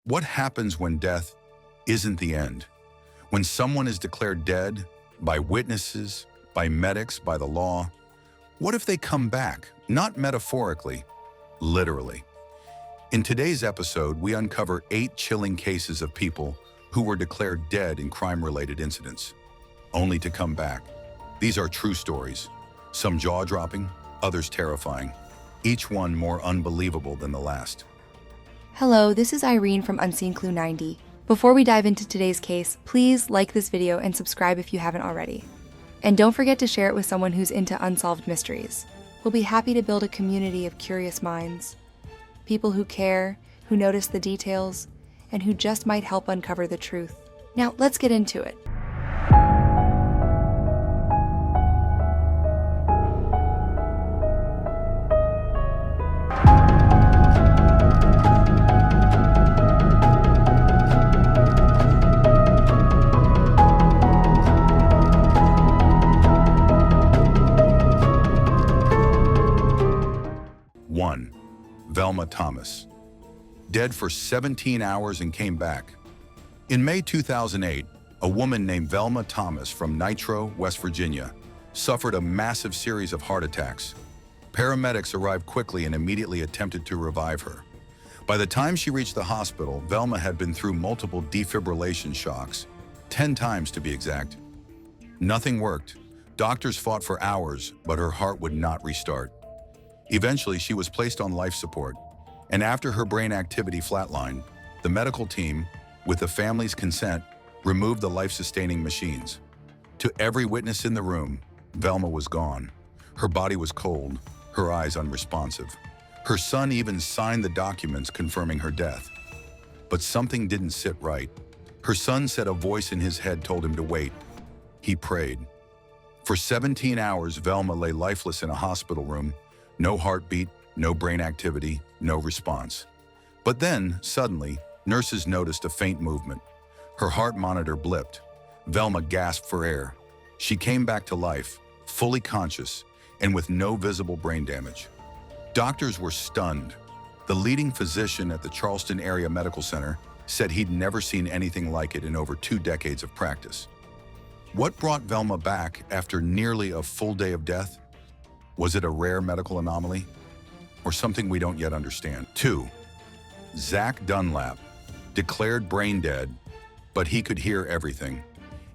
What happens when death isn't the end? When someone is declared dead by witnesses, by medics, by the law, what if they come back, not metaphorically, literally? In today's episode, we uncover 8 chilling cases of people who were declared dead in crime-related incidents, only to come back. These are true stories, some jaw-dropping, others terrifying, each one more unbelievable than the last. Hello, this is Irene from Unseen Clue 90. Before we dive into today's case, please like this video and subscribe if you haven't already. And don't forget to share it with someone who's into unsolved mysteries. We'll be happy to build a community of curious minds. People who care, who notice the details, and who just might help uncover the truth. Now, let's get into it. Velma Thomas, dead for 17 hours and came back. In May 2008, a woman named Velma Thomas from Nitro, West Virginia, suffered a massive series of heart attacks. Paramedics arrived quickly and immediately attempted to revive her. By the time she reached the hospital, Velma had been through multiple defibrillation shocks, 10 times to be exact. Nothing worked. Doctors fought for hours, but her heart would not restart. Eventually, she was placed on life support, and after her brain activity flatlined, the medical team, with the family's consent, removed the life-sustaining machines. To every witness in the room, Velma was gone. Her body was cold, her eyes unresponsive. Her son even signed the documents confirming her death. But something didn't sit right. Her son said a voice in his head told him to wait. He prayed. For 17 hours, Velma lay lifeless in a hospital room. No heartbeat, no brain activity, no response. But then, suddenly, nurses noticed a faint movement. Her heart monitor blipped. Velma gasped for air. She came back to life, fully conscious, and with no visible brain damage. Doctors were stunned. The leading physician at the Charleston Area Medical Center said he'd never seen anything like it in over 2 decades of practice. What brought Velma back after nearly a full day of death? Was it a rare medical anomaly, or something we don't yet understand? 2. Zach Dunlap, declared brain dead, but he could hear everything.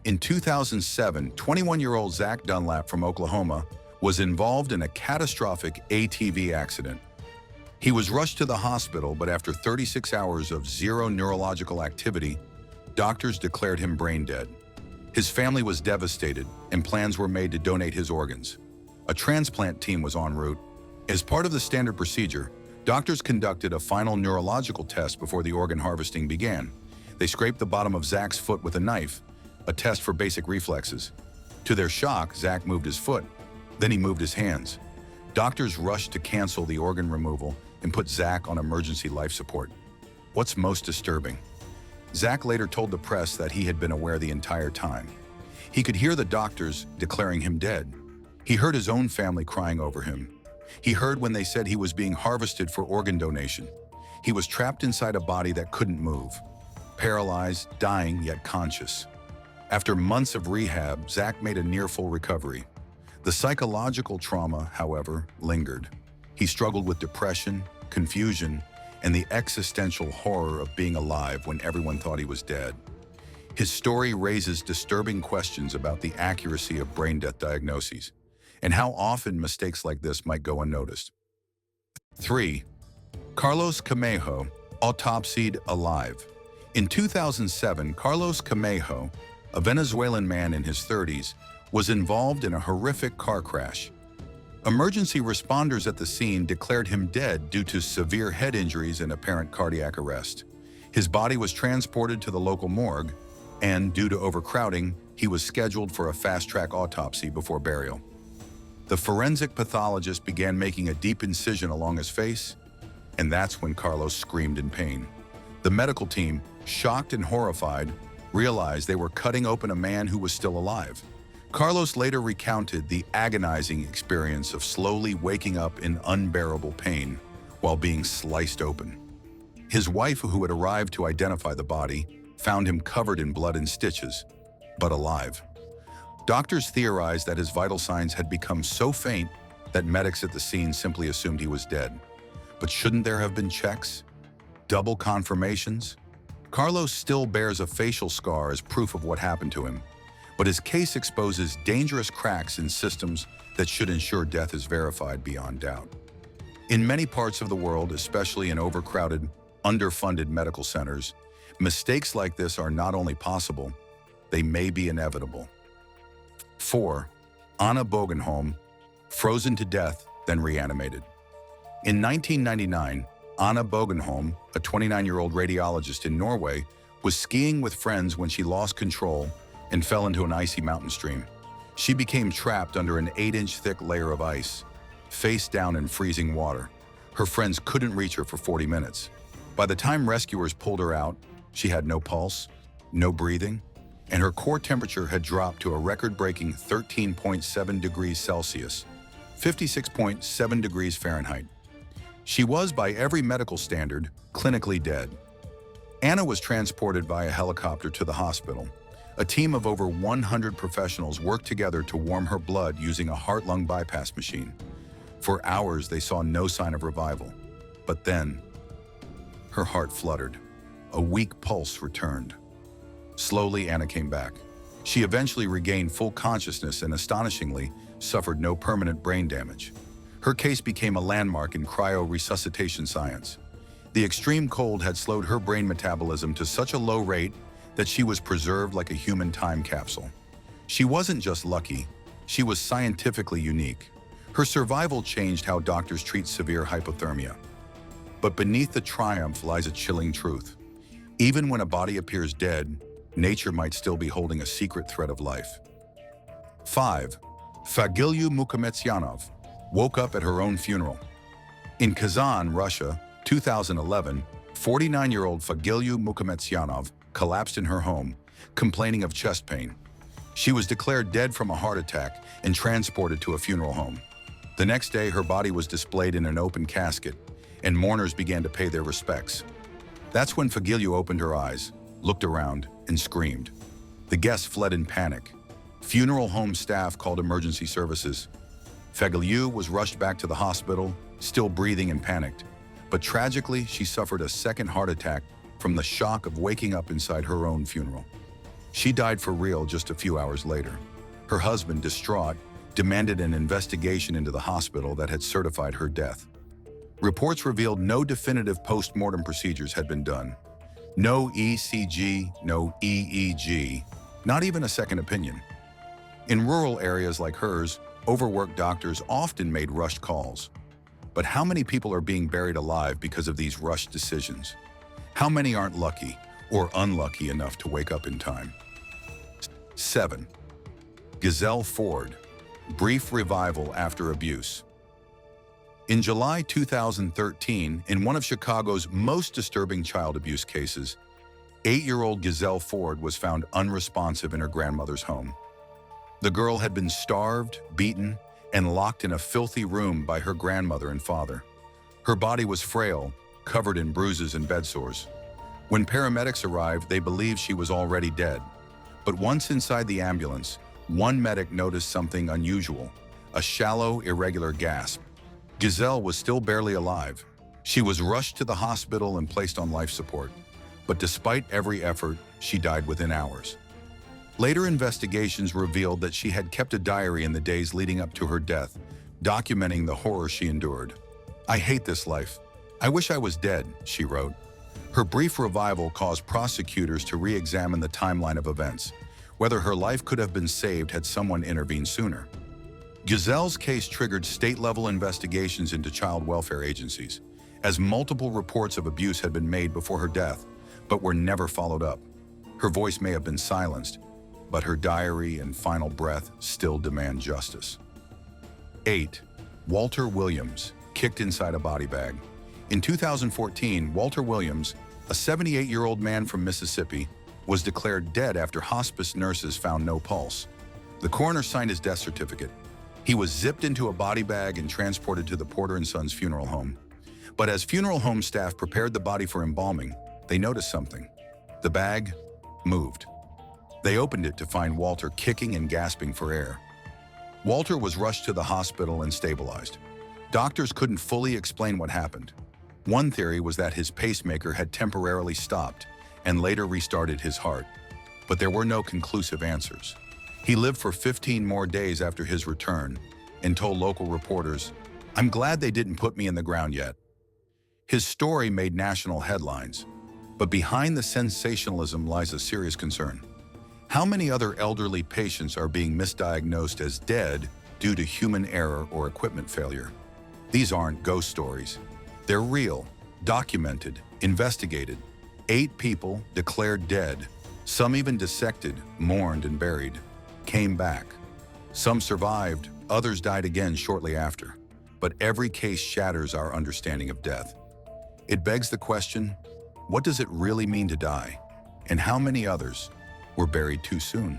In 2007, 21-year-old Zach Dunlap from Oklahoma was involved in a catastrophic ATV accident. He was rushed to the hospital, but after 36 hours of zero neurological activity, doctors declared him brain dead. His family was devastated, and plans were made to donate his organs. A transplant team was en route. As part of the standard procedure, doctors conducted a final neurological test before the organ harvesting began. They scraped the bottom of Zach's foot with a knife, a test for basic reflexes. To their shock, Zach moved his foot. Then he moved his hands. Doctors rushed to cancel the organ removal and put Zach on emergency life support. What's most disturbing? Zach later told the press that he had been aware the entire time. He could hear the doctors declaring him dead. He heard his own family crying over him. He heard when they said he was being harvested for organ donation. He was trapped inside a body that couldn't move, paralyzed, dying, yet conscious. After months of rehab, Zach made a near-full recovery. The psychological trauma, however, lingered. He struggled with depression, confusion, and the existential horror of being alive when everyone thought he was dead. His story raises disturbing questions about the accuracy of brain death diagnoses, and how often mistakes like this might go unnoticed. 3. Carlos Camejo, autopsied alive. In 2007, Carlos Camejo, a Venezuelan man in his 30s, was involved in a horrific car crash. Emergency responders at the scene declared him dead due to severe head injuries and apparent cardiac arrest. His body was transported to the local morgue, and due to overcrowding, he was scheduled for a fast-track autopsy before burial. The forensic pathologist began making a deep incision along his face, and that's when Carlos screamed in pain. The medical team, shocked and horrified, realized they were cutting open a man who was still alive. Carlos later recounted the agonizing experience of slowly waking up in unbearable pain while being sliced open. His wife, who had arrived to identify the body, found him covered in blood and stitches, but alive. Doctors theorized that his vital signs had become so faint that medics at the scene simply assumed he was dead. But shouldn't there have been checks? Double confirmations? Carlos still bears a facial scar as proof of what happened to him, but his case exposes dangerous cracks in systems that should ensure death is verified beyond doubt. In many parts of the world, especially in overcrowded, underfunded medical centers, mistakes like this are not only possible, they may be inevitable. 4. Anna Bogenholm, frozen to death, then reanimated. In 1999, Anna Bogenholm, a 29-year-old radiologist in Norway, was skiing with friends when she lost control and fell into an icy mountain stream. She became trapped under an 8-inch thick layer of ice, face down in freezing water. Her friends couldn't reach her for 40 minutes. By the time rescuers pulled her out, she had no pulse, no breathing, and her core temperature had dropped to a record-breaking 13.7 degrees Celsius, 56.7 degrees Fahrenheit. She was, by every medical standard, clinically dead. Anna was transported via helicopter to the hospital. A team of over 100 professionals worked together to warm her blood using a heart-lung bypass machine. For hours, they saw no sign of revival. But then, her heart fluttered. A weak pulse returned. Slowly, Anna came back. She eventually regained full consciousness and, astonishingly, suffered no permanent brain damage. Her case became a landmark in cryo-resuscitation science. The extreme cold had slowed her brain metabolism to such a low rate that she was preserved like a human time capsule. She wasn't just lucky, she was scientifically unique. Her survival changed how doctors treat severe hypothermia. But beneath the triumph lies a chilling truth. Even when a body appears dead, nature might still be holding a secret thread of life. 5. Fagilyu Mukhametzyanov woke up at her own funeral. In Kazan, Russia, 2011, 49-year-old Fagilyu Mukhametzyanov collapsed in her home, complaining of chest pain. She was declared dead from a heart attack and transported to a funeral home. The next day, her body was displayed in an open casket, and mourners began to pay their respects. That's when Fagilyu opened her eyes, looked around, and screamed. The guests fled in panic. Funeral home staff called emergency services. Fagilyu was rushed back to the hospital, still breathing and panicked. But tragically, she suffered a second heart attack from the shock of waking up inside her own funeral. She died for real just a few hours later. Her husband, distraught, demanded an investigation into the hospital that had certified her death. Reports revealed no definitive post-mortem procedures had been done. No ECG, no EEG, not even a second opinion. In rural areas like hers, overworked doctors often made rushed calls. But how many people are being buried alive because of these rushed decisions? How many aren't lucky or unlucky enough to wake up in time? 7. Giselle Ford, brief revival after abuse. In July 2013, in one of Chicago's most disturbing child abuse cases, 8-year-old Giselle Ford was found unresponsive in her grandmother's home. The girl had been starved, beaten, and locked in a filthy room by her grandmother and father. Her body was frail, covered in bruises and bed sores. When paramedics arrived, they believed she was already dead. But once inside the ambulance, one medic noticed something unusual, a shallow, irregular gasp. Giselle was still barely alive. She was rushed to the hospital and placed on life support. But despite every effort, she died within hours. Later investigations revealed that she had kept a diary in the days leading up to her death, documenting the horror she endured. "I hate this life. I wish I was dead," she wrote. Her brief revival caused prosecutors to re-examine the timeline of events, whether her life could have been saved had someone intervened sooner. Giselle's case triggered state-level investigations into child welfare agencies, as multiple reports of abuse had been made before her death, but were never followed up. Her voice may have been silenced, but her diary and final breath still demand justice. 8. Walter Williams, kicked inside a body bag. In 2014, Walter Williams, a 78-year-old man from Mississippi, was declared dead after hospice nurses found no pulse. The coroner signed his death certificate. He was zipped into a body bag and transported to the Porter & Sons funeral home. But as funeral home staff prepared the body for embalming, they noticed something. The bag moved. They opened it to find Walter kicking and gasping for air. Walter was rushed to the hospital and stabilized. Doctors couldn't fully explain what happened. One theory was that his pacemaker had temporarily stopped and later restarted his heart. But there were no conclusive answers. He lived for 15 more days after his return and told local reporters, "I'm glad they didn't put me in the ground yet." His story made national headlines, but behind the sensationalism lies a serious concern. How many other elderly patients are being misdiagnosed as dead due to human error or equipment failure? These aren't ghost stories. They're real, documented, investigated. 8 people declared dead, some even dissected, mourned, and buried, came back. Some survived, others died again shortly after. But every case shatters our understanding of death. It begs the question, what does it really mean to die? And how many others were buried too soon?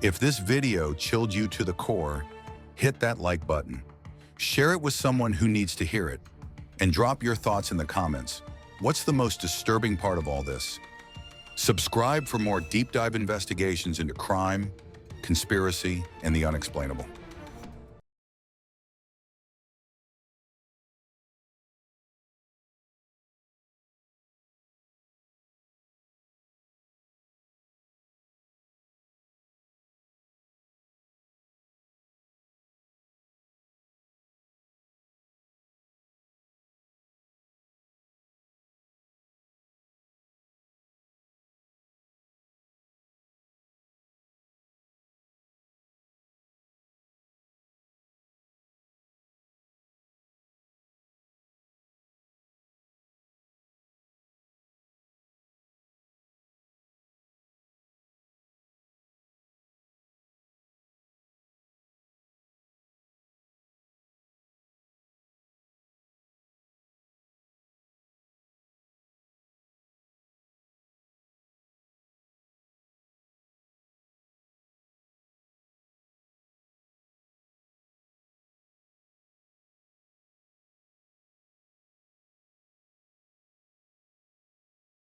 If this video chilled you to the core, hit that like button. Share it with someone who needs to hear it. And drop your thoughts in the comments. What's the most disturbing part of all this? Subscribe for more deep dive investigations into crime, conspiracy, and the unexplainable.